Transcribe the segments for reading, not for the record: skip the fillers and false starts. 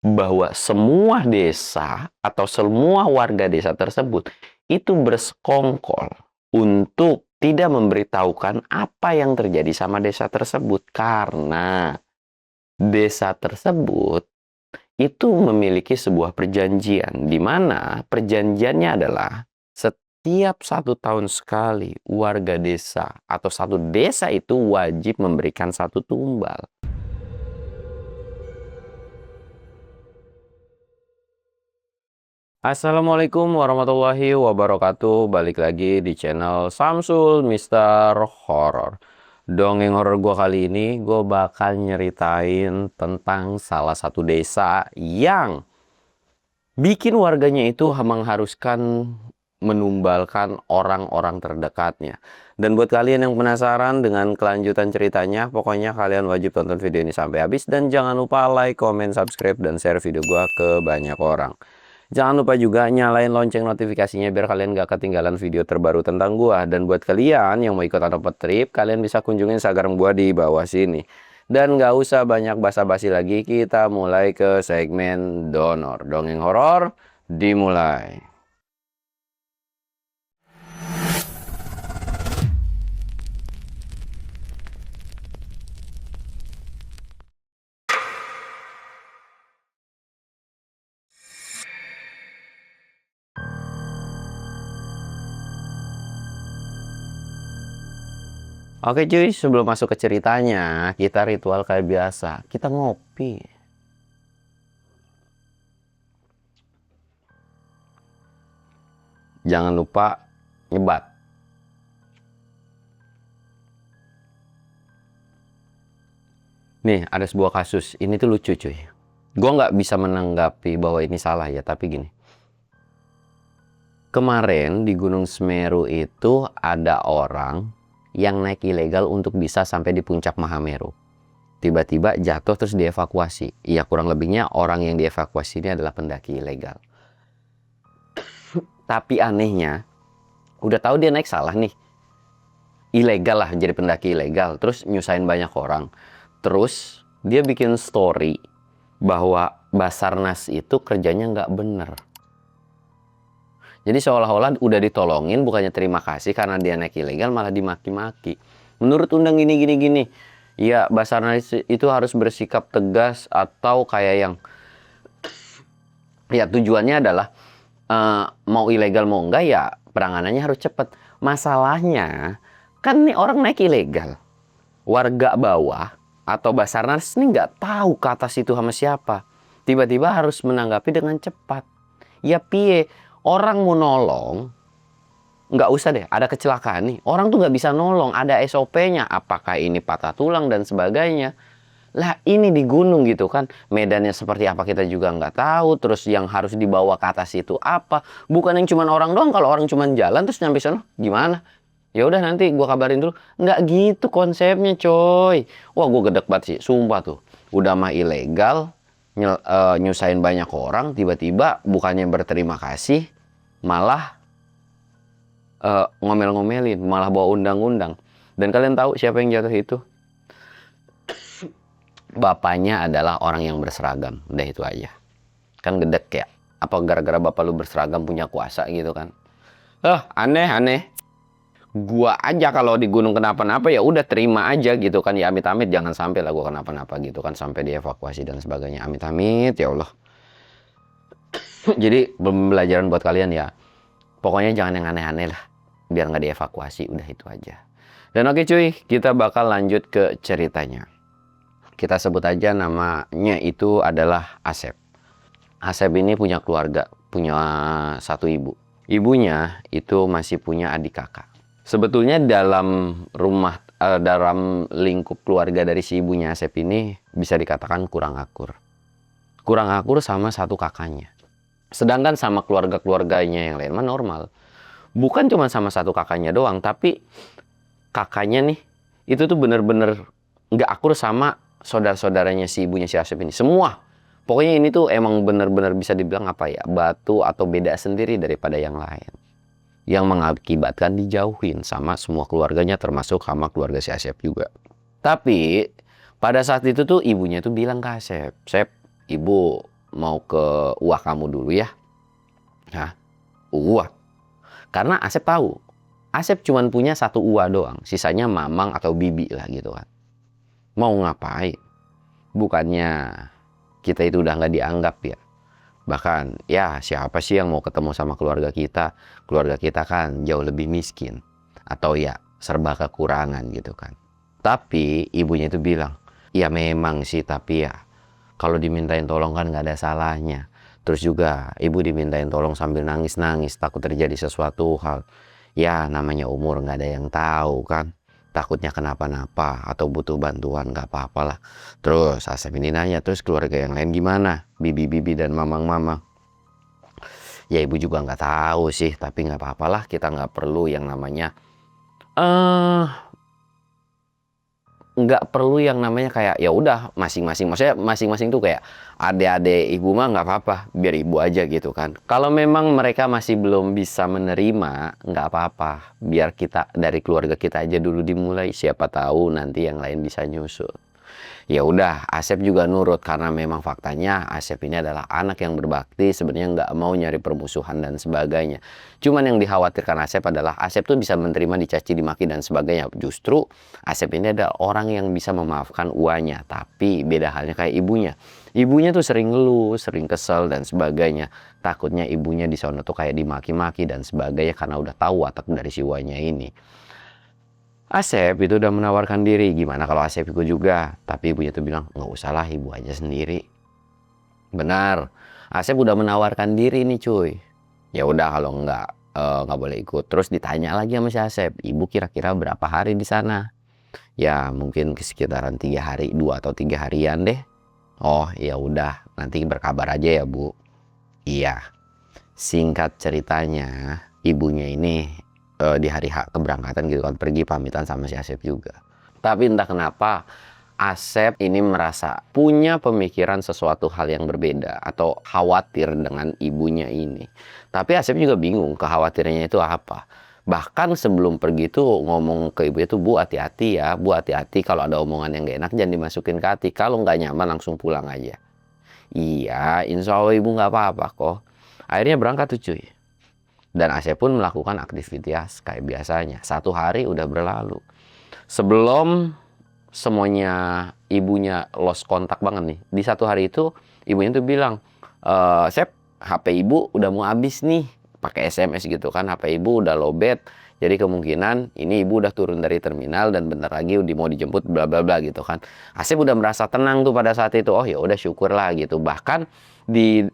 bahwa semua desa atau semua warga desa tersebut itu bersekongkol untuk tidak memberitahukan apa yang terjadi sama desa tersebut karena desa tersebut itu memiliki sebuah perjanjian di mana perjanjiannya adalah setiap 1 tahun sekali warga desa atau satu desa itu wajib memberikan 1 tumbal. Assalamualaikum warahmatullahi wabarakatuh. Balik lagi di channel Samsul Mister Horror. Dongeng horor gue kali ini gue bakal nyeritain tentang salah satu desa yang bikin warganya itu mengharuskan menumbalkan orang-orang terdekatnya. Dan buat kalian yang penasaran dengan kelanjutan ceritanya, pokoknya kalian wajib tonton video ini sampai habis. Dan jangan lupa like, comment, subscribe, dan share video gue ke banyak orang. Jangan lupa juga nyalain lonceng notifikasinya biar kalian gak ketinggalan video terbaru tentang gua. Dan buat kalian yang mau ikut Otopet Trip, kalian bisa kunjungi Instagram gua di bawah sini. Dan gak usah banyak basa-basi lagi, kita mulai ke segmen donor. Dongeng horor dimulai. Oke cuy, sebelum masuk ke ceritanya, kita ritual kayak biasa. Kita ngopi. Jangan lupa nyebat. Nih, ada sebuah kasus. Ini tuh lucu cuy. Gue nggak bisa menanggapi bahwa ini salah ya, tapi gini. Kemarin di Gunung Semeru itu ada orang yang naik ilegal untuk bisa sampai di puncak Mahameru. Tiba-tiba jatuh terus dievakuasi. Ya kurang lebihnya orang yang dievakuasi ini adalah pendaki ilegal. Tapi anehnya, udah tahu dia naik salah nih. Ilegal lah, jadi pendaki ilegal. Terus nyusahin banyak orang. Terus dia bikin story bahwa Basarnas itu kerjanya nggak bener. Jadi seolah-olah udah ditolongin, bukannya terima kasih karena dia naik ilegal, malah dimaki-maki. Menurut undang gini. Ya, Basarnas itu harus bersikap tegas atau kayak yang... Ya, tujuannya adalah mau ilegal mau enggak ya penanganannya harus cepat. Masalahnya, kan nih orang naik ilegal. Warga bawah atau Basarnas ini nggak tahu ke atas itu sama siapa. Tiba-tiba harus menanggapi dengan cepat. Ya piye? Orang mau nolong, nggak usah deh, ada kecelakaan nih. Orang tuh nggak bisa nolong, ada SOP-nya. Apakah ini patah tulang dan sebagainya. Lah ini di gunung gitu kan, medannya seperti apa kita juga nggak tahu. Terus yang harus dibawa ke atas itu apa. Bukan yang cuman orang doang, kalau orang cuman jalan terus nyampe sana gimana? Ya udah nanti gua kabarin dulu. Nggak gitu konsepnya coy. Wah gua gedek banget sih, sumpah tuh. Udah mah ilegal, nyusahin banyak orang, tiba-tiba bukannya berterima kasih, malah ngomel-ngomelin, malah bawa undang-undang. Dan kalian tahu siapa yang jatuh itu? Bapaknya adalah orang yang berseragam. Udah itu aja. Kan gedek ya. Apa gara-gara bapak lu berseragam punya kuasa gitu kan? Aneh. Gua aja kalau di gunung kenapa-napa ya udah terima aja gitu kan. Ya amit-amit jangan sampai lah gua kenapa-napa gitu kan. Sampai dievakuasi dan sebagainya. Amit-amit ya Allah. Jadi pembelajaran buat kalian ya. Pokoknya jangan yang aneh-aneh lah. Biar nggak dievakuasi. Udah itu aja. Dan oke cuy, kita bakal lanjut ke ceritanya. Kita sebut aja namanya itu adalah Asep. Asep ini punya keluarga. Punya satu ibu. Ibunya itu masih punya adik kakak. Sebetulnya dalam dalam lingkup keluarga dari si ibunya Asep ini bisa dikatakan kurang akur. Kurang akur sama satu kakaknya. Sedangkan sama keluarga-keluarganya yang lain mah normal. Bukan cuma sama satu kakaknya doang, tapi kakaknya nih itu tuh bener-bener nggak akur sama saudara-saudaranya si ibunya si Asep ini. Semua. Pokoknya ini tuh emang bener-bener bisa dibilang apa ya, batu atau beda sendiri daripada yang lain. Yang mengakibatkan dijauhin sama semua keluarganya termasuk sama keluarga si Asep juga. Tapi pada saat itu tuh ibunya tuh bilang ke Asep, "Sep, ibu mau ke uah kamu dulu ya. Hah? Uah? Karena Asep tahu, Asep cuma punya satu uah doang, sisanya mamang atau bibi lah gitu kan. Mau ngapain? Bukannya kita itu udah nggak dianggap ya. Bahkan ya siapa sih yang mau ketemu sama keluarga kita? Keluarga kita kan jauh lebih miskin. Atau ya serba kekurangan gitu kan. Tapi ibunya itu bilang, ya memang sih tapi ya kalau dimintain tolong kan nggak ada salahnya. Terus juga ibu dimintain tolong sambil nangis-nangis takut terjadi sesuatu hal. Ya namanya umur nggak ada yang tahu kan. Takutnya kenapa-napa atau butuh bantuan nggak apa-apalah. Terus Asep ini nanya, terus keluarga yang lain gimana? Bibi-bibi dan mamang-mamang. Ya ibu juga nggak tahu sih, tapi nggak apa-apalah, kita nggak perlu yang namanya nggak perlu yang namanya kayak ya udah masing-masing, maksudnya masing-masing tuh kayak adik-adik ibu mah nggak apa-apa, biar ibu aja gitu kan. Kalau memang mereka masih belum bisa menerima, nggak apa-apa, biar kita dari keluarga kita aja dulu dimulai, siapa tahu nanti yang lain bisa nyusul. Ya udah, Asep juga nurut karena memang faktanya Asep ini adalah anak yang berbakti, sebenarnya nggak mau nyari permusuhan dan sebagainya. Cuman yang dikhawatirkan Asep adalah Asep tuh bisa menerima dicaci, dimaki dan sebagainya. Justru Asep ini adalah orang yang bisa memaafkan uanya, tapi beda halnya kayak ibunya. Ibunya tuh sering ngeluh, sering kesel dan sebagainya. Takutnya ibunya di sana tuh kayak dimaki-maki dan sebagainya karena udah tahu watak dari si uanya ini. Asep itu udah menawarkan diri, gimana kalau Asep ikut juga? Tapi ibunya tuh bilang, nggak usah lah, ibu aja sendiri. Benar, Asep udah menawarkan diri nih cuy. Ya udah kalau nggak boleh ikut. Terus ditanya lagi sama si Asep, ibu kira-kira berapa hari di sana? Ya mungkin sekitaran 3 hari, 2 atau 3 harian deh. Oh ya udah, nanti berkabar aja ya bu. Iya, singkat ceritanya, ibunya ini di hari H keberangkatan gitu kan pergi pamitan sama si Asep juga. Tapi entah kenapa Asep ini merasa punya pemikiran sesuatu hal yang berbeda atau khawatir dengan ibunya ini. Tapi Asep juga bingung kekhawatirannya itu apa. Bahkan sebelum pergi tuh ngomong ke ibu itu, bu hati-hati ya, bu hati-hati kalau ada omongan yang gak enak jangan dimasukin ke hati. Kalau nggak nyaman langsung pulang aja. Iya, insya Allah ibu nggak apa-apa kok. Akhirnya berangkat tuh cuy. Dan Asep pun melakukan aktivitas kayak biasanya. 1 hari udah berlalu. Sebelum semuanya ibunya lost kontak banget nih. Di 1 hari itu ibunya tuh bilang, Sep, HP ibu udah mau habis nih. Pakai SMS gitu kan. HP ibu udah lowbat. Jadi kemungkinan ini ibu udah turun dari terminal dan bentar lagi udah mau dijemput bla bla bla gitu kan. Asep udah merasa tenang tuh pada saat itu. Oh ya udah syukurlah gitu. Bahkan di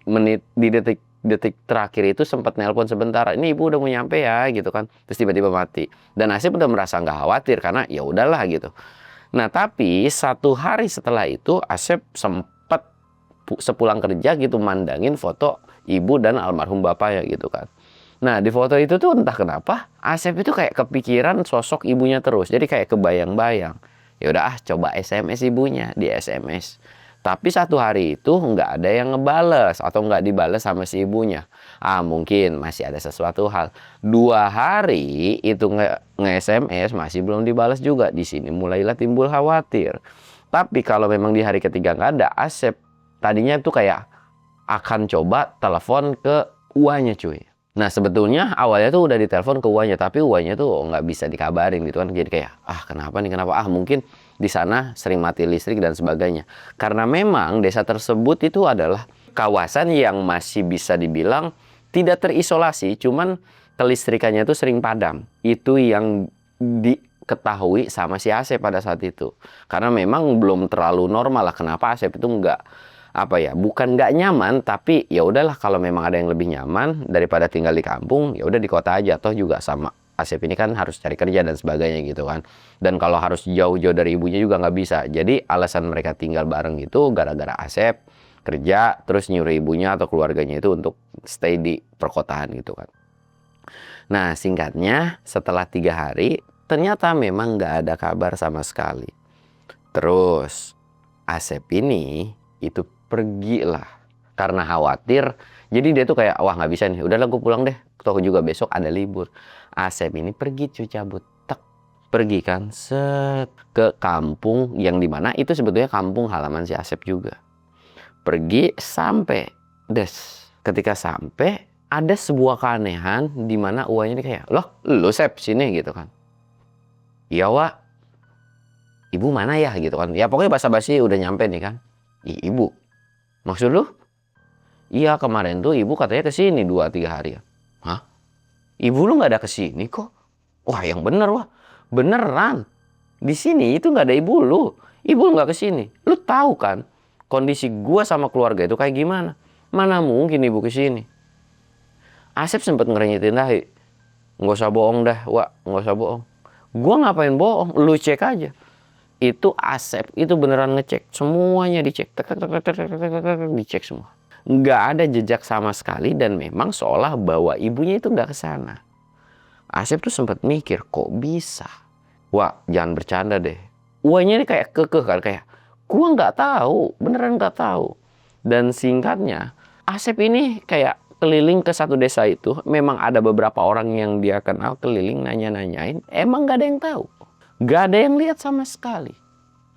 detik terakhir itu sempat nelpon sebentar, ini ibu udah mau nyampe ya gitu kan, terus tiba-tiba mati. Dan Asep udah merasa nggak khawatir karena ya udahlah gitu. Nah tapi 1 hari setelah itu Asep sempat sepulang kerja gitu mandangin foto ibu dan almarhum bapaknya gitu kan. Nah di foto itu tuh entah kenapa Asep itu kayak kepikiran sosok ibunya terus, jadi kayak kebayang-bayang. Ya udah coba SMS ibunya, di SMS. Tapi 1 hari itu nggak ada yang ngebales atau nggak dibales sama si ibunya. Mungkin masih ada sesuatu hal. 2 hari itu nge-SMS masih belum dibales juga. Di sini mulailah timbul khawatir. Tapi kalau memang di hari ketiga nggak ada, Asep tadinya tuh kayak akan coba telepon ke uanya cuy. Nah sebetulnya awalnya tuh udah ditelepon ke uanya, tapi uanya tuh nggak bisa dikabarin gitu kan. Jadi kayak kenapa nih, kenapa mungkin di sana sering mati listrik dan sebagainya. Karena memang desa tersebut itu adalah kawasan yang masih bisa dibilang tidak terisolasi, cuman kelistrikannya tuh sering padam. Itu yang diketahui sama si Asep pada saat itu. Karena memang belum terlalu normal lah kenapa Asep itu bukan nggak nyaman, tapi ya udahlah kalau memang ada yang lebih nyaman daripada tinggal di kampung, ya udah di kota aja. Toh juga sama Asep ini kan harus cari kerja dan sebagainya gitu kan. Dan kalau harus jauh-jauh dari ibunya juga nggak bisa. Jadi alasan mereka tinggal bareng itu gara-gara Asep kerja terus nyuruh ibunya atau keluarganya itu untuk stay di perkotaan gitu kan. Nah singkatnya setelah 3 hari ternyata memang nggak ada kabar sama sekali. Terus Asep ini itu pergilah karena khawatir. Jadi dia tuh kayak wah nggak bisa nih, udahlah gue pulang deh, toh juga besok ada libur. Asep ini pergi cuy, cabut pergi kan ke kampung yang dimana itu sebetulnya kampung halaman si Asep juga. Pergi sampai Des, ketika sampai ada sebuah keanehan di mana uanya ini kayak, loh, lu Sep sini gitu kan. Iya Wak, ibu mana ya gitu kan. Ya pokoknya basa-basi udah nyampe nih kan. Ibu, maksud lu? Iya kemarin tuh ibu katanya kesini 2-3 hari ya. Hah? Ibu lu nggak ada kesini kok? Wah yang bener Wak, beneran. Di sini itu nggak ada ibu lu. Ibu lu nggak kesini. Lu tahu kan kondisi gua sama keluarga itu kayak gimana? Mana mungkin ibu kesini? Asep sempet ngerenyetin dahi. Nggak usah bohong dah, Wak. Nggak usah bohong. Gua ngapain bohong? Lu cek aja. Itu Asep itu beneran ngecek. Semuanya dicek. Dicek semua. Nggak ada jejak sama sekali dan memang seolah bahwa ibunya itu nggak kesana. Asep tuh sempat mikir, kok bisa? Wah, jangan bercanda deh. Uangnya ini kayak kekeh kan, kayak gua nggak tahu, beneran nggak tahu. Dan singkatnya, Asep ini kayak keliling ke satu desa itu, memang ada beberapa orang yang dia kenal keliling nanya-nanyain, emang nggak ada yang tahu, nggak ada yang lihat sama sekali.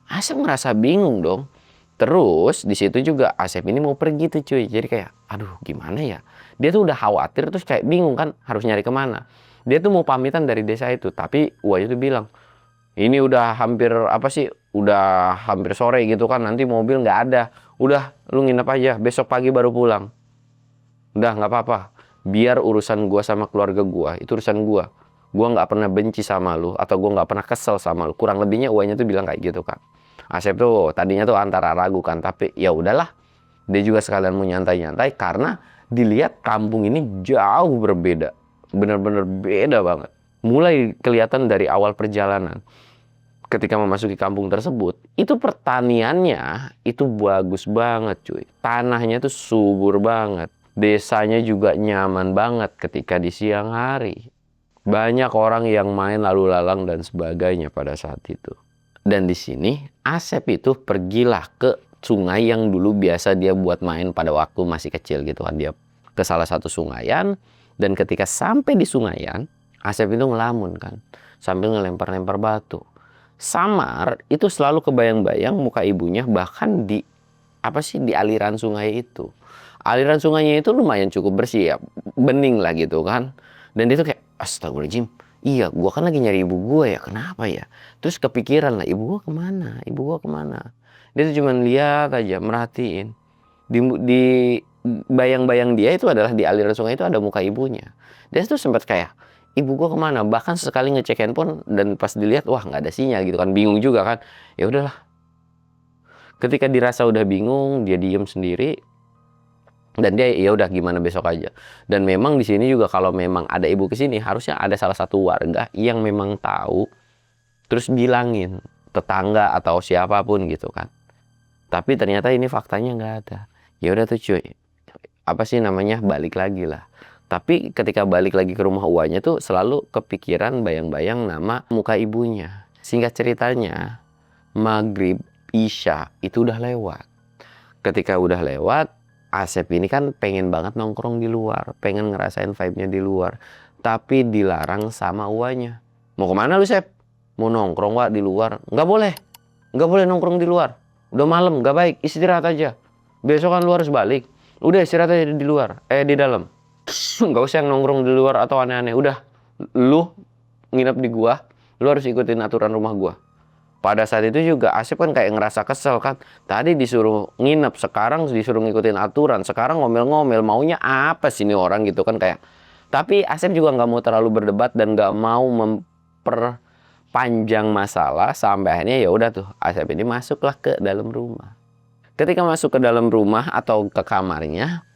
Asep ngerasa bingung dong. Terus di situ juga Asep ini mau pergi tuh cuy, jadi kayak, aduh gimana ya? Dia tuh udah khawatir terus kayak bingung kan harus nyari kemana. Dia tuh mau pamitan dari desa itu, tapi Wahyu tuh bilang, ini udah hampir apa sih? Udah hampir sore gitu kan, nanti mobil nggak ada. Udah, lu nginep aja, besok pagi baru pulang. Udah nggak apa-apa. Biar urusan gua sama keluarga gua, itu urusan gua. Gua nggak pernah benci sama lu, atau gua nggak pernah kesel sama lu. Kurang lebihnya Wahyu tuh bilang kayak gitu kan. Asep tuh tadinya tuh antara ragu kan, tapi ya udahlah. Dia juga sekalian mau nyantai-nyantai karena dilihat kampung ini jauh berbeda. Bener-bener beda banget. Mulai kelihatan dari awal perjalanan. Ketika memasuki kampung tersebut, itu pertaniannya itu bagus banget cuy. Tanahnya tuh subur banget. Desanya juga nyaman banget ketika di siang hari. Banyak orang yang main lalu lalang dan sebagainya pada saat itu. Dan di sini Asep itu pergilah ke sungai yang dulu biasa dia buat main pada waktu masih kecil gitu kan. Dia ke salah satu sungayan. Dan ketika sampai di sungayan, Asep itu ngelamun kan, sambil ngelempar-lempar batu. Samar itu selalu kebayang-bayang muka ibunya, bahkan di di aliran sungai itu. Aliran sungainya itu lumayan cukup bersih ya, bening lah gitu kan. Dan dia tuh kayak, astagfirullahaladzim, iya gua kan lagi nyari ibu gua ya, kenapa ya? Terus kepikiran lah, ibu gua kemana? Ibu gua kemana? Dia tuh cuman lihat aja, merhatiin. Di bayang-bayang dia itu adalah di aliran sungai itu ada muka ibunya. Dia tuh sempat kayak, ibu gua kemana? Bahkan sesekali ngecek handphone dan pas dilihat, wah nggak ada sinyal gitu kan, bingung juga kan. Ya udahlah. Ketika dirasa udah bingung, dia diem sendiri dan dia ya udah gimana besok aja. Dan memang di sini juga kalau memang ada ibu kesini, harusnya ada salah satu warga yang memang tahu, terus bilangin tetangga atau siapapun gitu kan. Tapi ternyata ini faktanya nggak ada. Ya udah tuh cuy, balik lagi lah. Tapi ketika balik lagi ke rumah uanya tuh selalu kepikiran bayang-bayang nama muka ibunya. Singkat ceritanya, maghrib, isya itu udah lewat. Ketika udah lewat, Asep ini kan pengen banget nongkrong di luar, pengen ngerasain vibe-nya di luar. Tapi dilarang sama uanya. Mau kemana lu Sep? Mau nongkrong Wak di luar? Nggak boleh. Nggak boleh nongkrong di luar. Udah malam, nggak baik, istirahat aja. Besok kan lu harus balik. Udah istirahat aja di luar, di dalam. Nggak usah nongkrong di luar atau aneh-aneh. Udah, lu nginep di gua, lu harus ikutin aturan rumah gua. Pada saat itu juga Asep kan kayak ngerasa kesel kan. Tadi disuruh nginep, sekarang disuruh ngikutin aturan. Sekarang ngomel-ngomel, maunya apa sih ini orang gitu kan kayak. Tapi Asep juga nggak mau terlalu berdebat dan nggak mau memperpanjang masalah. Sampai akhirnya ya udah tuh, Asep ini masuklah ke dalam rumah. Ketika masuk ke dalam rumah atau ke kamarnya,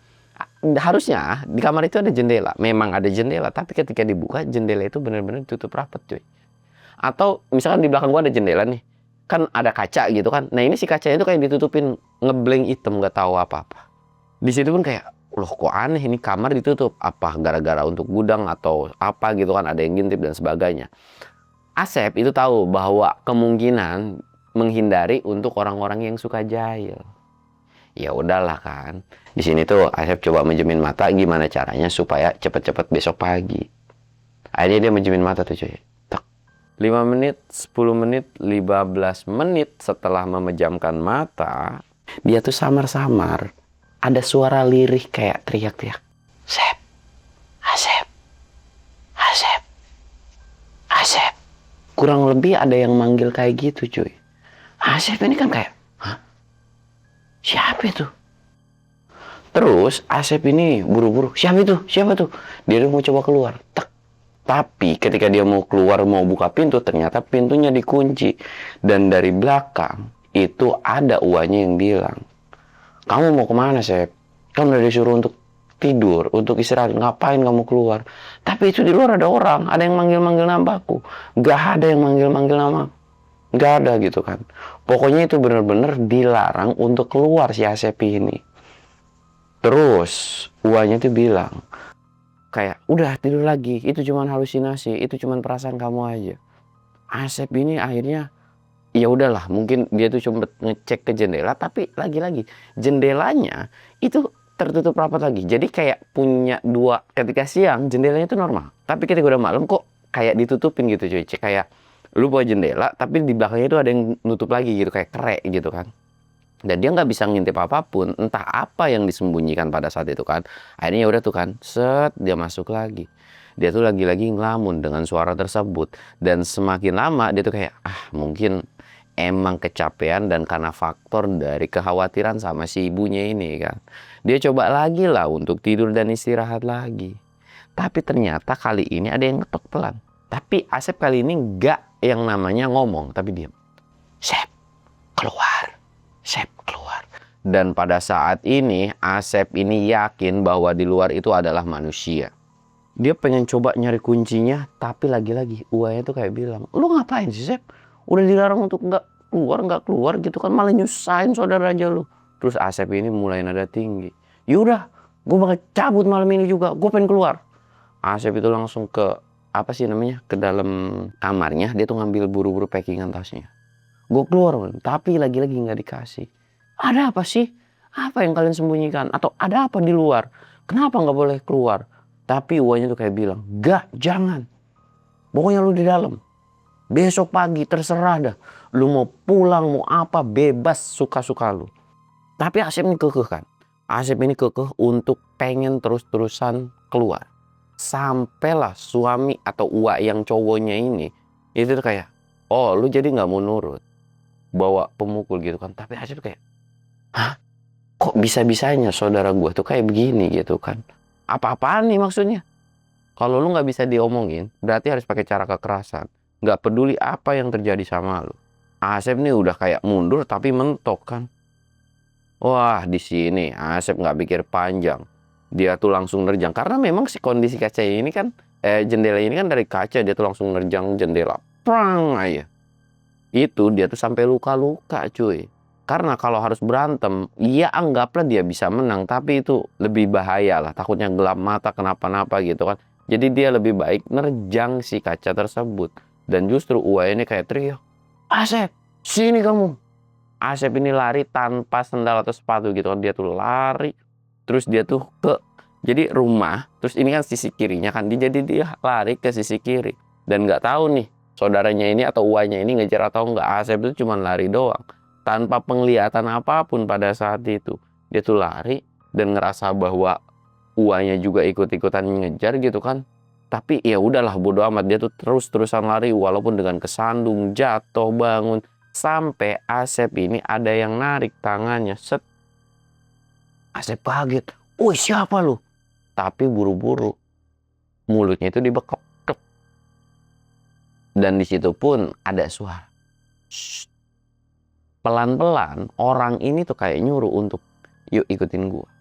harusnya di kamar itu ada jendela. Memang ada jendela, tapi ketika dibuka jendela itu benar-benar tutup rapat cuy. Atau misalkan di belakang gua ada jendela nih, kan ada kaca gitu kan. Nah ini si kacanya itu kayak ditutupin ngeblank hitam, nggak tahu apa-apa. Di situ pun kayak, loh kok aneh ini kamar ditutup, apa gara-gara untuk gudang atau apa gitu kan, ada yang ngintip dan sebagainya. Asep itu tahu bahwa kemungkinan menghindari untuk orang-orang yang suka jahil. Ya udahlah kan. Di sini tuh Asep coba menjemin mata gimana caranya supaya cepet-cepet besok pagi. Akhirnya dia menjemin mata tuh cuy. 5 menit, 10 menit, 15 menit setelah memejamkan mata, dia tuh samar-samar. ada suara lirih kayak teriak-teriak. Asep, Asep, Asep, Asep. Kurang lebih ada yang manggil kayak gitu cuy. Asep ini kan kayak, hah? Siapa itu? Terus Asep ini buru-buru, siapa itu? Siapa tuh? Dia mau coba keluar. Tak. Tapi ketika dia mau keluar, mau buka pintu, ternyata pintunya dikunci. Dan dari belakang, itu ada uanya yang bilang, kamu mau kemana, Sep? Kamu udah disuruh untuk tidur, untuk istirahat. Ngapain kamu keluar? Tapi itu di luar ada orang, ada yang manggil-manggil namaku. Gak ada yang manggil-manggil nama. Gak ada gitu kan. Pokoknya itu benar-benar dilarang untuk keluar si Asep ini. Terus, uanya tuh bilang, kayak, udah tidur lagi, itu cuma halusinasi, itu cuma perasaan kamu aja. Asep ini akhirnya, ya udahlah, mungkin dia tuh cuma ngecek ke jendela, tapi lagi-lagi jendelanya itu tertutup rapat lagi. Jadi kayak punya dua, ketika siang jendelanya itu normal, tapi ketika udah malam kok kayak ditutupin gitu cuy. Cek kayak lu bawa jendela, tapi di belakangnya itu ada yang nutup lagi gitu, kayak kerek gitu kan. Dan dia nggak bisa ngintip apapun, entah apa yang disembunyikan pada saat itu kan. Akhirnya ya udah tuh kan, set, dia masuk lagi. Dia tuh lagi-lagi ngelamun dengan suara tersebut. Dan semakin lama dia tuh kayak, mungkin emang kecapean dan karena faktor dari kekhawatiran sama si ibunya ini kan. Dia coba lagi lah untuk tidur dan istirahat lagi. Tapi ternyata kali ini ada yang ngetok pelan. Tapi Asep kali ini nggak yang namanya ngomong, tapi diam. Sep, keluar. Sep, keluar. Dan pada saat ini Asep ini yakin bahwa di luar itu adalah manusia. Dia pengen coba nyari kuncinya, tapi lagi-lagi uaya tuh kayak bilang, lu ngapain sih, Sep? Udah dilarang untuk nggak keluar gitu kan, malah nyusahin saudara aja lu. Terus Asep ini mulai nada tinggi. Yaudah, gue bakal cabut malam ini juga, gue pengen keluar. Asep itu langsung ke, ke dalam kamarnya. Dia tuh ngambil buru-buru packingan tasnya. Gue keluar, tapi lagi-lagi nggak dikasih. Ada apa sih? Apa yang kalian sembunyikan? Atau ada apa di luar? Kenapa nggak boleh keluar? Tapi uanya tuh kayak bilang, gak, jangan. Pokoknya lu di dalam. Besok pagi terserah dah. Lu mau pulang, mau apa, bebas suka-suka lu. Tapi Asep ini kekeh kan. Asep ini kekeh untuk pengen terus-terusan keluar. Sampailah suami atau uak yang cowoknya ini, itu tuh kayak, oh lu jadi nggak mau nurut. Bawa pemukul gitu kan. Tapi Asep kayak, hah? Kok bisa-bisanya saudara gue tuh kayak begini gitu kan? Apa-apaan nih maksudnya? Kalau lu nggak bisa diomongin, berarti harus pakai cara kekerasan. Nggak peduli apa yang terjadi sama lu. Asep nih udah kayak mundur tapi mentok kan. Wah, di sini Asep nggak pikir panjang. Dia tuh langsung nerjang. Karena memang si kondisi kaca ini kan, jendela ini kan dari kaca. Dia tuh langsung nerjang jendela. Prang aja. Itu dia tuh sampai luka-luka cuy. Karena kalau harus berantem, ya anggaplah dia bisa menang, tapi itu lebih bahaya lah. Takutnya gelap mata, kenapa-napa gitu kan. Jadi dia lebih baik nerjang si kaca tersebut. Dan justru Uwa ini kayak teriak, Asep, sini kamu. Asep ini lari tanpa sendal atau sepatu gitu kan. Dia tuh lari, terus dia tuh jadi rumah, terus ini kan sisi kirinya kan. Jadi dia lari ke sisi kiri. Dan nggak tahu nih, saudaranya ini atau uanya ini ngejar atau enggak. Asep itu cuma lari doang tanpa penglihatan apapun pada saat itu. Dia tuh lari dan ngerasa bahwa uanya juga ikut-ikutan ngejar gitu kan. Tapi ya udahlah bodo amat. Dia tuh terus-terusan lari walaupun dengan kesandung, jatuh, bangun, sampai Asep ini ada yang narik tangannya. Set. Asep kaget. Woi, siapa lu? Tapi buru-buru mulutnya itu dibekap. Dan di situ pun ada suara. Pelan-pelan orang ini tuh kayak nyuruh untuk yuk ikutin gua.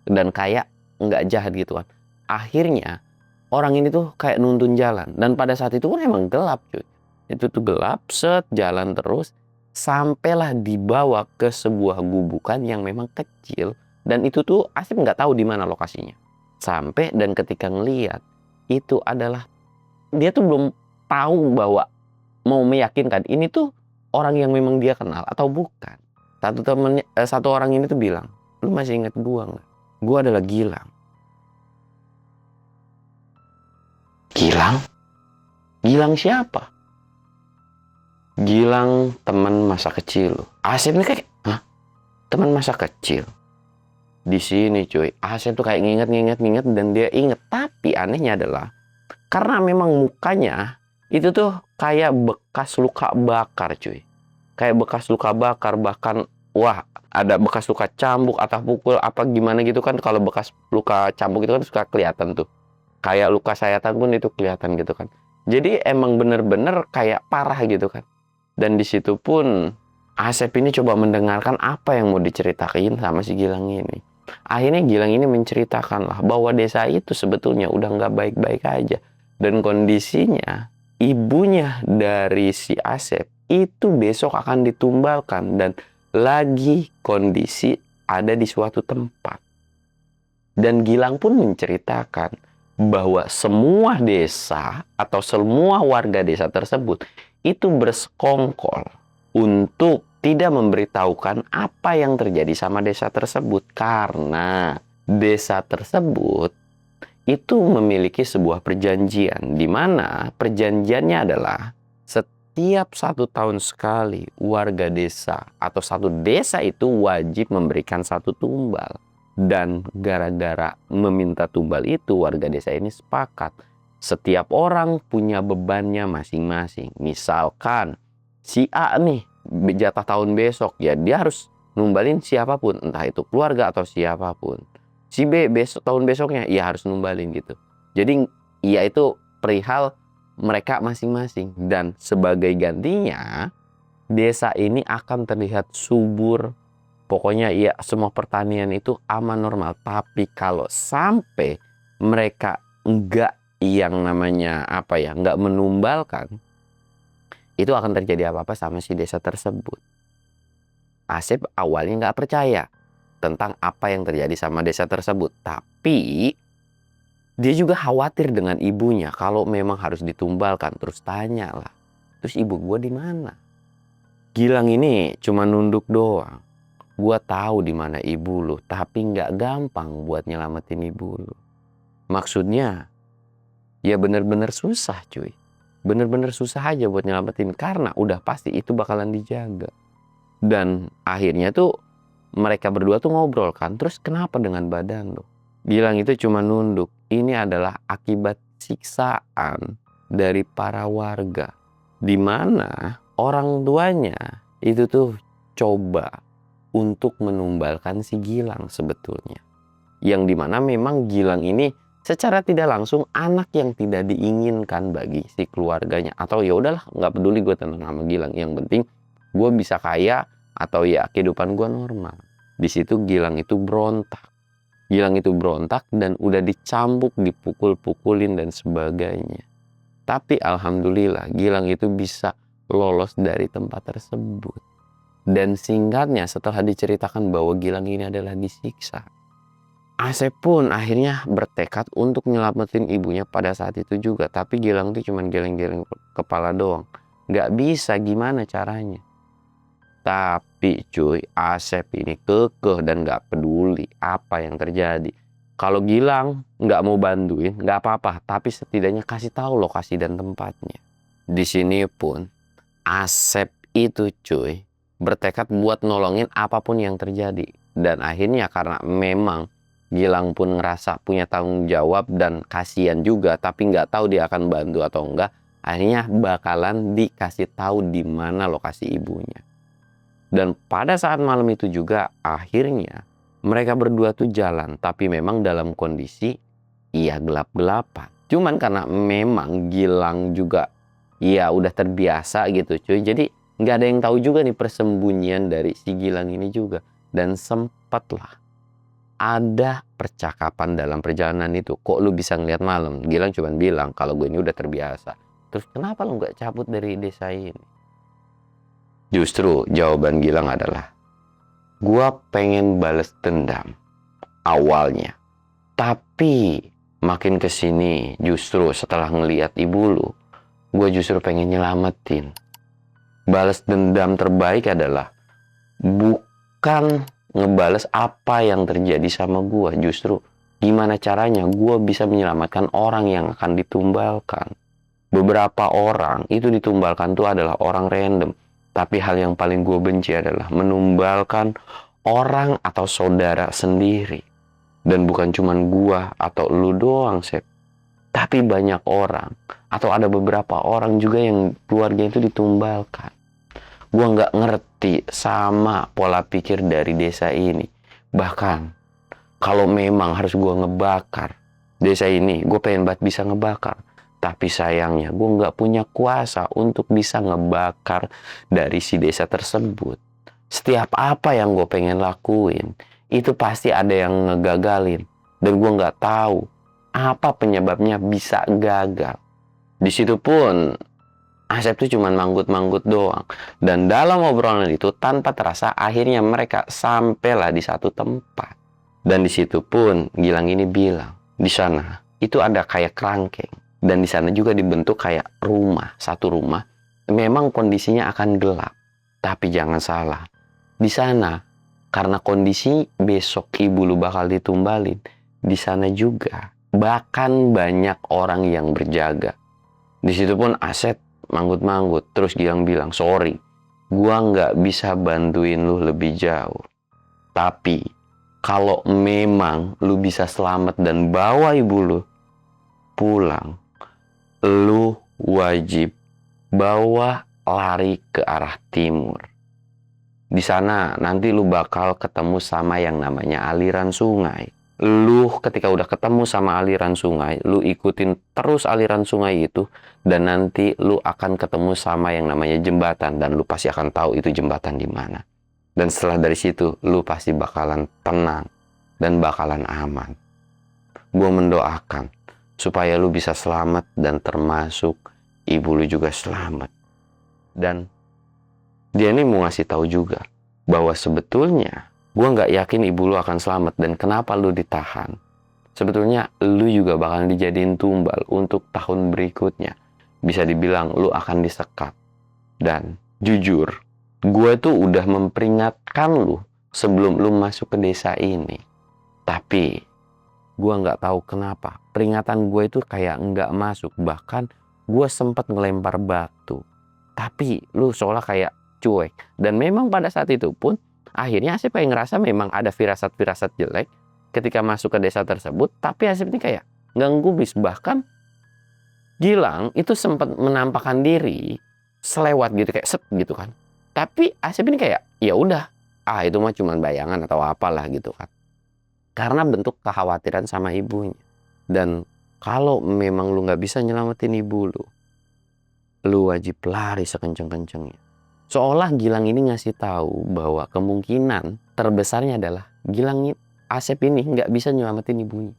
Dan kayak nggak jahat gitu kan. Akhirnya orang ini tuh kayak nuntun jalan. Dan pada saat itu pun emang gelap cuy. Itu tuh gelap, set, jalan terus. Sampailah dibawa ke sebuah gubukan yang memang kecil. Dan itu tuh Asep nggak tahu di mana lokasinya. Sampai dan ketika ngeliat, itu adalah, dia tuh belum tahu bahwa mau meyakinkan ini tuh orang yang memang dia kenal atau bukan. Satu orang ini tuh bilang, lu masih ingat gua nggak? Gua adalah Gilang. Gilang? Gilang siapa? Gilang teman masa kecil lu. Asep ini kayak, hah? Teman masa kecil? Di sini cuy, Asep tuh kayak nginget dan dia inget. Tapi anehnya adalah karena memang mukanya itu tuh kayak bekas luka bakar cuy. Kayak bekas luka bakar, bahkan wah ada bekas luka cambuk atau pukul apa gimana gitu kan. Kalau bekas luka cambuk itu kan suka kelihatan tuh. Kayak luka sayatan pun itu kelihatan gitu kan. Jadi emang bener-bener kayak parah gitu kan. Dan di situ pun Asep ini coba mendengarkan apa yang mau diceritakan sama si Gilang ini. Akhirnya Gilang ini menceritakan lah bahwa desa itu sebetulnya udah nggak baik-baik aja. Dan kondisinya ibunya dari si Asep itu besok akan ditumbalkan dan lagi kondisi ada di suatu tempat. Dan Gilang pun menceritakan bahwa semua desa atau semua warga desa tersebut itu bersekongkol untuk tidak memberitahukan apa yang terjadi sama desa tersebut karena desa tersebut itu memiliki sebuah perjanjian di mana perjanjiannya adalah setiap 1 tahun sekali warga desa atau satu desa itu wajib memberikan 1 tumbal. Dan gara-gara meminta tumbal itu warga desa ini sepakat. Setiap orang punya bebannya masing-masing. Misalkan si A nih jatah tahun besok ya dia harus numbalin siapapun. Entah itu keluarga atau siapapun. Si B tahun besoknya ya harus numbalin gitu. Jadi ya itu perihal mereka masing-masing. Dan sebagai gantinya desa ini akan terlihat subur. Pokoknya ya semua pertanian itu aman normal. Tapi kalau sampai mereka enggak yang namanya apa ya, enggak menumbalkan, itu akan terjadi apa-apa sama si desa tersebut. Asep awalnya nggak percaya tentang apa yang terjadi sama desa tersebut. Tapi dia juga khawatir dengan ibunya kalau memang harus ditumbalkan. Terus tanya lah, terus ibu gua di mana? Gilang ini cuma nunduk doang. Gua tahu di mana ibu lu, tapi nggak gampang buat nyelamatin ibu lu. Maksudnya, ya bener-bener susah cuy. Bener-bener susah aja buat nyelamatin karena udah pasti itu bakalan dijaga. Dan akhirnya tuh mereka berdua tuh ngobrol kan. Terus kenapa dengan badan lu? Gilang itu cuma nunduk. Ini adalah akibat siksaan dari para warga. Di mana orang tuanya itu tuh coba untuk menumbalkan si Gilang sebetulnya. Yang dimana memang Gilang ini secara tidak langsung anak yang tidak diinginkan bagi si keluarganya. Atau ya udahlah nggak peduli gue tentang nama Gilang. Yang penting gue bisa kaya atau ya kehidupan gue normal. Di situ Gilang itu berontak. Gilang itu berontak dan udah dicambuk, dipukul-pukulin dan sebagainya. Tapi alhamdulillah Gilang itu bisa lolos dari tempat tersebut. Dan singkatnya setelah diceritakan bahwa Gilang ini adalah disiksa, Asep pun akhirnya bertekad untuk nyelamatin ibunya pada saat itu juga. Tapi Gilang tuh cuma geleng-geleng kepala doang. Nggak bisa gimana caranya. Tapi cuy, Asep ini kekeh dan nggak peduli apa yang terjadi. Kalau Gilang nggak mau bantuin, nggak apa-apa. Tapi setidaknya kasih tahu lokasi dan tempatnya. Di sini pun Asep itu cuy bertekad buat nolongin apapun yang terjadi. Dan akhirnya karena memang Gilang pun ngerasa punya tanggung jawab dan kasihan juga, tapi nggak tahu dia akan bantu atau enggak, akhirnya bakalan dikasih tahu di mana lokasi ibunya. Dan pada saat malam itu juga akhirnya mereka berdua tuh jalan, tapi memang dalam kondisi ya gelap-gelapan. Cuman karena memang Gilang juga ya udah terbiasa gitu cuy, jadi nggak ada yang tahu juga nih persembunyian dari si Gilang ini juga. Dan sempatlah ada percakapan dalam perjalanan itu. Kok lu bisa ngeliat malam? Gilang cuma bilang kalau gue ini udah terbiasa. Terus kenapa lu nggak cabut dari desa ini? Justru jawaban Gilang adalah, gue pengen bales dendam awalnya. Tapi makin kesini justru setelah ngeliat ibu lu, gue justru pengen nyelamatin. Balas dendam terbaik adalah bukan ngebales apa yang terjadi sama gue. Justru gimana caranya gue bisa menyelamatkan orang yang akan ditumbalkan. Beberapa orang itu ditumbalkan itu adalah orang random. Tapi hal yang paling gue benci adalah menumbalkan orang atau saudara sendiri. Dan bukan cuman gua atau lu doang, Sep. Tapi banyak orang, atau ada beberapa orang juga yang keluarga itu ditumbalkan. Gua nggak ngerti sama pola pikir dari desa ini. Bahkan, kalau memang harus gua ngebakar desa ini, gue pengen banget bisa ngebakar. Tapi sayangnya, gue nggak punya kuasa untuk bisa ngebakar dari si desa tersebut. Setiap apa yang gue pengen lakuin, itu pasti ada yang ngegagalin. Dan gue nggak tahu apa penyebabnya bisa gagal. Di situ pun Asep tuh cuman manggut-manggut doang. Dan dalam obrolan itu tanpa terasa akhirnya mereka sampailah di satu tempat. Dan di situ pun Gilang ini bilang, di sana itu ada kayak kerangkeng. Dan di sana juga dibentuk kayak rumah, satu rumah. Memang kondisinya akan gelap. Tapi jangan salah, di sana karena kondisi besok ibu lu bakal ditumbalin, di sana juga bahkan banyak orang yang berjaga. Di situ pun Asep manggut-manggut, terus Gilang bilang, sorry, gua nggak bisa bantuin lu lebih jauh. Tapi kalau memang lu bisa selamat dan bawa ibu lu pulang, lu wajib bawa lari ke arah timur. Di sana nanti lu bakal ketemu sama yang namanya aliran sungai. Lu ketika udah ketemu sama aliran sungai, lu ikutin terus aliran sungai itu, dan nanti lu akan ketemu sama yang namanya jembatan, dan lu pasti akan tahu itu jembatan di mana. Dan setelah dari situ, lu pasti bakalan tenang dan bakalan aman. Gue mendoakan supaya lu bisa selamat dan termasuk ibu lu juga selamat. Dan dia ini mau ngasih tahu juga bahwa sebetulnya gue nggak yakin ibu lu akan selamat dan kenapa lu ditahan. Sebetulnya lu juga bakalan dijadiin tumbal untuk tahun berikutnya. Bisa dibilang lu akan disekat. Dan jujur, gue tuh udah memperingatkan lu sebelum lu masuk ke desa ini. Tapi gue nggak tahu kenapa peringatan gue itu kayak nggak masuk. Bahkan gue sempat ngelempar batu, tapi lu seolah kayak cuek. Dan memang pada saat itu pun akhirnya Asep kayak ngerasa memang ada firasat-firasat jelek ketika masuk ke desa tersebut. Tapi Asep ini kayak nggak ngubris. Bahkan Gilang itu sempat menampakkan diri selewat gitu, kayak set gitu kan. Tapi Asep ini kayak ya udah, itu mah cuma bayangan atau apalah gitu kan. Karena bentuk kekhawatiran sama ibunya. Dan kalau memang lu nggak bisa nyelamatin ibu lu wajib lari sekenceng-kencengnya. Seolah Gilang ini ngasih tahu bahwa kemungkinan terbesarnya adalah Gilang Asep ini nggak bisa nyelamatin ibunya.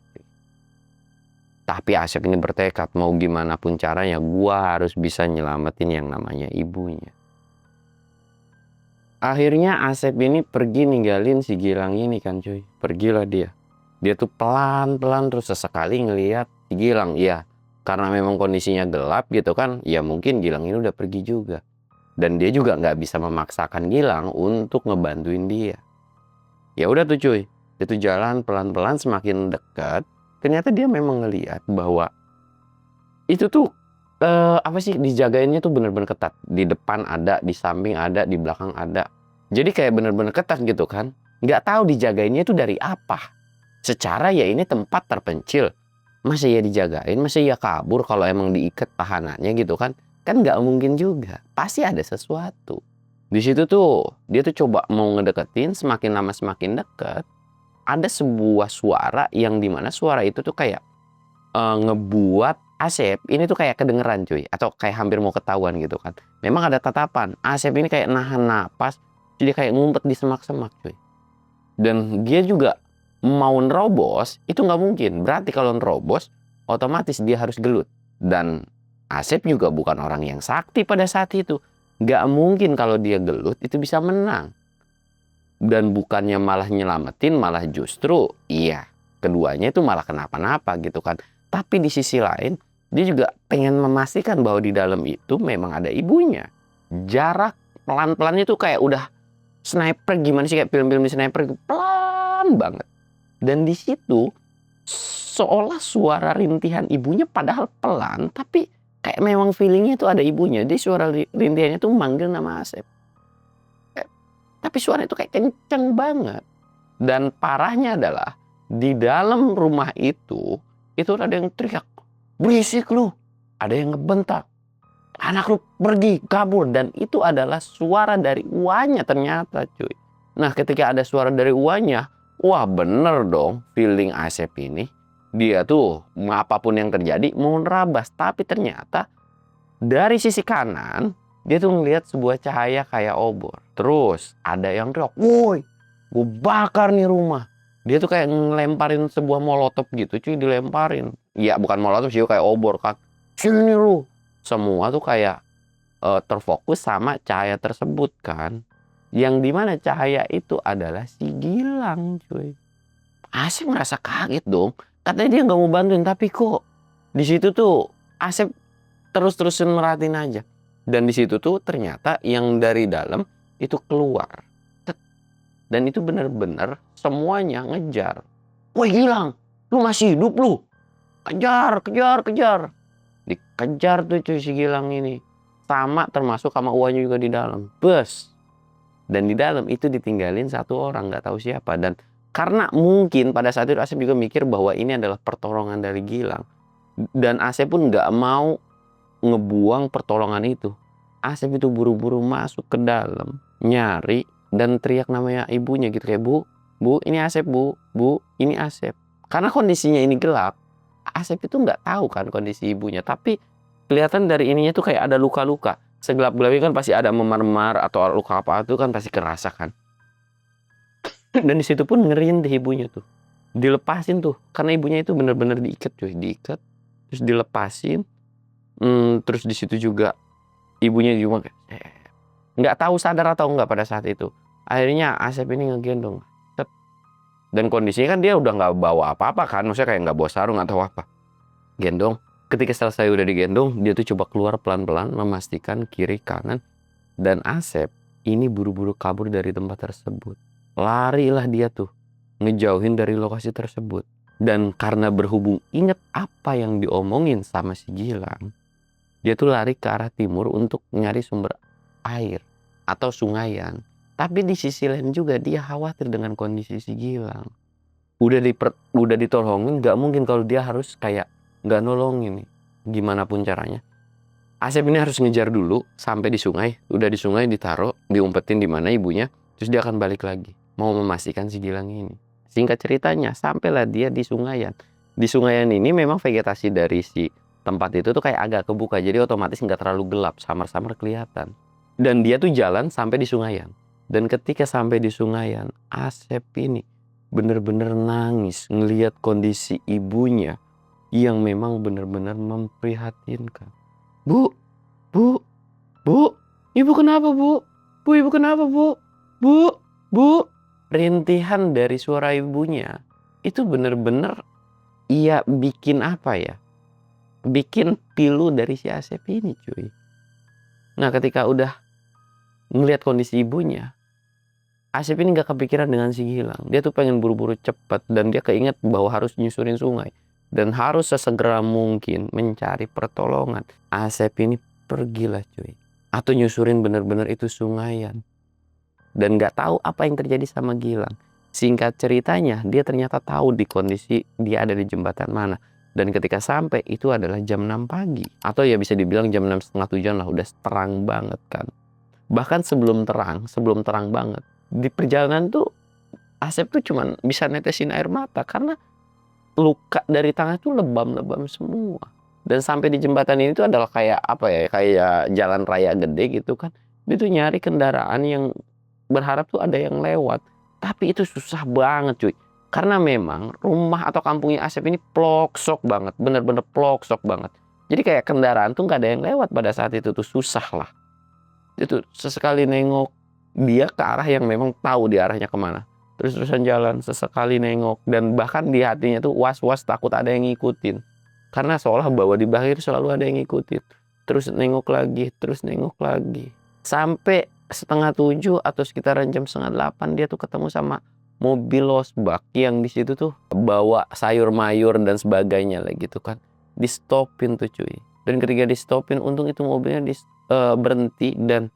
Tapi Asep ini bertekad mau gimana pun caranya gua harus bisa nyelamatin yang namanya ibunya. Akhirnya Asep ini pergi ninggalin si Gilang ini kan cuy. Pergilah dia. Dia tuh pelan-pelan terus sesekali ngelihat si Gilang. Ya karena memang kondisinya gelap gitu kan. Ya mungkin Gilang ini udah pergi juga. Dan dia juga nggak bisa memaksakan Gilang untuk ngebantuin dia. Ya udah tuh cuy. Dia tuh jalan pelan-pelan semakin dekat. Ternyata dia memang ngelihat bahwa itu tuh apa sih, dijagainnya tuh bener-bener ketat. Di depan ada, di samping ada, di belakang ada. Jadi kayak bener-bener ketat gitu kan. Nggak tahu dijagainnya itu dari apa. Secara ya ini tempat terpencil. Masa ya dijagain, masa ya kabur kalau emang diikat tahanannya gitu kan. Kan nggak mungkin juga. Pasti ada sesuatu. Di situ tuh dia tuh coba mau ngedeketin, semakin lama semakin deket. Ada sebuah suara yang dimana suara itu tuh kayak ngebuat Asep ini tuh kayak kedengeran cuy, atau kayak hampir mau ketahuan gitu kan. Memang ada tatapan Asep ini kayak nahan napas, jadi kayak ngumpet di semak-semak cuy. Dan dia juga mau nerobos itu nggak mungkin. Berarti kalau nerobos otomatis dia harus gelut. Dan Asep juga bukan orang yang sakti pada saat itu. Nggak mungkin kalau dia gelut itu bisa menang. Dan bukannya malah nyelamatin, malah justru iya keduanya itu malah kenapa-napa gitu kan. Tapi di sisi lain dia juga pengen memastikan bahwa di dalam itu memang ada ibunya. Jarak pelan-pelannya tuh kayak udah sniper, gimana sih kayak film-film di sniper, pelan banget. Dan di situ seolah suara rintihan ibunya padahal pelan, tapi kayak memang feelingnya itu ada ibunya. Jadi suara rintihannya tuh manggil nama Asep. Tapi suara itu kayak kenceng banget. Dan parahnya adalah di dalam rumah itu ada yang teriak, berisik lu. Ada yang ngebentak, anak lu pergi, kabur. Dan itu adalah suara dari uanya ternyata cuy. Nah ketika ada suara dari uanya, wah bener dong feeling Asep ini. Dia tuh apapun yang terjadi mau nerabas. Tapi ternyata dari sisi kanan dia tuh ngelihat sebuah cahaya kayak obor. Terus ada yang teriak, woi gue bakar nih rumah. Dia tuh kayak ngelemparin sebuah molotov gitu cuy, dilemparin. Ya bukan molotov sih, kayak obor kan. Sini lu. Semua tuh kayak terfokus sama cahaya tersebut kan. Yang dimana cahaya itu adalah si Gilang cuy. Asep merasa kaget dong. Katanya dia nggak mau bantuin, tapi kok di situ tuh Asep terus-terusan merhatiin aja. Dan di situ tuh ternyata yang dari dalam itu keluar. Dan itu benar-benar semuanya ngejar. Woi Gilang, lu masih hidup lu. Kejar, kejar, kejar. Dikejar tuh cuy si Gilang ini. Sama termasuk sama uangnya juga di dalam. Bus. Dan di dalam itu ditinggalin satu orang, nggak tahu siapa. Dan karena mungkin pada saat itu Asep juga mikir bahwa ini adalah pertolongan dari Gilang. Dan Asep pun nggak mau ngebuang pertolongan itu. Asep itu buru-buru masuk ke dalam, nyari dan teriak namanya ibunya gitu kayak, Bu, ini Asep, Bu, ini Asep. Karena kondisinya ini gelap, Asep itu nggak tahu kan kondisi ibunya. Tapi kelihatan dari ininya tuh kayak ada luka-luka. Segelap-gelapnya kan pasti ada memar-memar atau luka apa itu kan pasti kerasa kan. Dan di situ pun ngerintih ibunya tuh. Dilepasin tuh, karena ibunya itu bener-bener diikat cuy, diikat, terus dilepasin. Terus di situ juga ibunya juga nggak tahu sadar atau enggak pada saat itu. Akhirnya Asep ini ngegendong. Dan kondisinya kan dia udah nggak bawa apa-apa kan, maksudnya kayak nggak bawa sarung atau apa. Gendong. Ketika selesai udah digendong, dia tuh coba keluar pelan-pelan, memastikan kiri kanan. Dan Asep ini buru-buru kabur dari tempat tersebut. Larilah dia tuh, ngejauhin dari lokasi tersebut. Dan karena berhubung inget apa yang diomongin sama si Gilang, dia tuh lari ke arah timur untuk nyari sumber air atau sungayan. Tapi di sisi lain juga dia khawatir dengan kondisi si Gilang. Udah ditolongin, nggak mungkin kalau dia harus kayak nggak nolongin nih. Gimana pun caranya. Asep ini harus ngejar dulu sampai di sungai. Udah di sungai ditaruh, diumpetin di mana ibunya. Terus dia akan balik lagi. Mau memastikan si Gilang ini. Singkat ceritanya, sampailah dia di sungayan. Di sungayan ini memang vegetasi dari si tempat itu tuh kayak agak kebuka. Jadi otomatis nggak terlalu gelap, samar-samar kelihatan. Dan dia tuh jalan sampai di sungayan. Dan ketika sampai di sungayan, Asep ini bener-bener nangis ngelihat kondisi ibunya yang memang bener-bener memprihatinkan. Bu, ibu kenapa bu? Ibu kenapa bu? Bu. Rintihan dari suara ibunya itu bener-bener ia bikin apa ya? Bikin pilu dari si Asep ini cuy. Nah ketika udah ngelihat kondisi ibunya, Asep ini gak kepikiran dengan si Gilang. Dia tuh pengen buru-buru cepat dan dia keinget bahwa harus nyusurin sungai. Dan harus sesegera mungkin mencari pertolongan. Asep ini pergilah cuy. Atau nyusurin bener-bener itu sungayan. Dan gak tahu apa yang terjadi sama Gilang. Singkat ceritanya, dia ternyata tahu di kondisi dia ada di jembatan mana. Dan ketika sampai, itu adalah jam 6 pagi. Atau ya bisa dibilang jam 6:30 lah, udah terang banget kan. Bahkan sebelum terang banget. Di perjalanan tuh, Asep tuh cuman bisa netesin air mata. Karena luka dari tangan tuh lebam-lebam semua. Dan sampai di jembatan ini tuh adalah kayak apa ya, kayak jalan raya gede gitu kan. Dia tuh nyari kendaraan yang berharap tuh ada yang lewat. Tapi itu susah banget cuy. Karena memang rumah atau kampungnya Asep ini ploksok banget. Bener-bener ploksok banget. Jadi kayak kendaraan tuh gak ada yang lewat pada saat itu tuh, susah lah. Itu sesekali nengok dia ke arah yang memang tahu di arahnya kemana. Terus-terusan jalan, sesekali nengok. Dan bahkan di hatinya tuh was-was takut ada yang ngikutin. Karena seolah bahwa di belakang selalu ada yang ngikutin. Terus nengok lagi. Sampai 6:30 atau sekitaran jam 7:30 dia tuh ketemu sama mobil losbak yang di situ tuh bawa sayur mayur dan sebagainya lah gitu kan. Di stopin tuh cuy. Dan ketika di stopin, untung itu mobilnya berhenti dan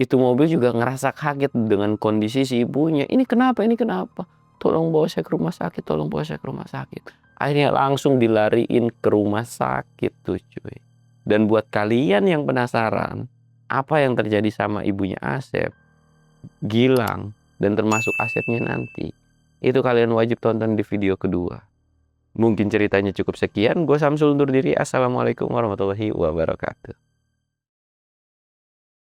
Itu mobil juga ngerasa kaget dengan kondisi si ibunya. Ini kenapa? Ini kenapa? Tolong bawa saya ke rumah sakit, tolong bawa saya ke rumah sakit. Akhirnya langsung dilariin ke rumah sakit tuh cuy. Dan buat kalian yang penasaran, apa yang terjadi sama ibunya Asep, Gilang, dan termasuk Asepnya nanti, itu kalian wajib tonton di video kedua. Mungkin ceritanya cukup sekian. Gue Samsul undur diri. Assalamualaikum warahmatullahi wabarakatuh.